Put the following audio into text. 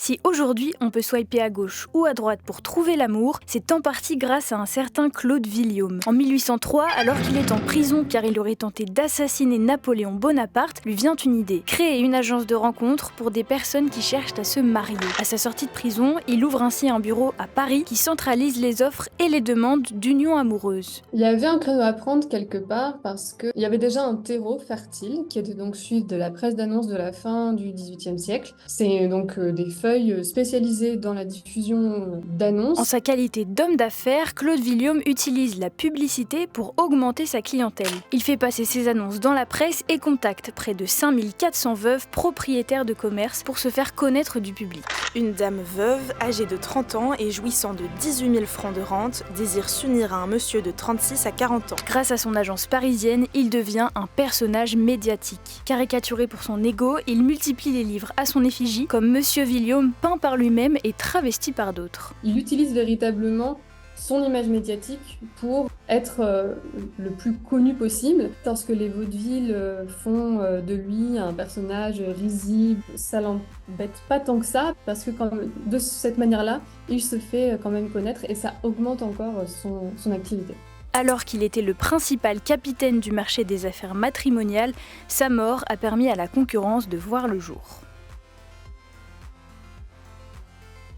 Si aujourd'hui on peut swiper à gauche ou à droite pour trouver l'amour, c'est en partie grâce à un certain Claude Villiaume. En 1803, alors qu'il est en prison car il aurait tenté d'assassiner Napoléon Bonaparte, lui vient une idée. Créer une agence de rencontres pour des personnes qui cherchent à se marier. À sa sortie de prison, il ouvre ainsi un bureau à Paris qui centralise les offres et les demandes d'union amoureuse. Il y avait un créneau à prendre quelque part parce qu'il y avait déjà un terreau fertile qui était donc suivi de la presse d'annonces de la fin du XVIIIe siècle. C'est donc des feuilles spécialisées dans la diffusion d'annonces. En sa qualité d'homme d'affaires, Claude Villiaume utilise la publicité pour augmenter sa clientèle. Il fait passer ses annonces dans la presse et contacte près de 5400 veuves propriétaires de commerce pour se faire connaître du public. Une dame veuve, âgée de 30 ans et jouissant de 18 000 francs de rente, désire s'unir à un monsieur de 36 à 40 ans. Grâce à son agence parisienne, il devient un personnage médiatique. Caricaturé pour son ego, il multiplie les livres à son effigie, comme Monsieur Villiaume peint par lui-même et travesti par d'autres. Il utilise véritablement son image médiatique pour être le plus connu possible. Lorsque les vaudevilles font de lui un personnage risible, ça l'embête pas tant que ça, parce que de cette manière-là, il se fait quand même connaître et ça augmente encore son activité. Alors qu'il était le principal capitaine du marché des affaires matrimoniales, sa mort a permis à la concurrence de voir le jour.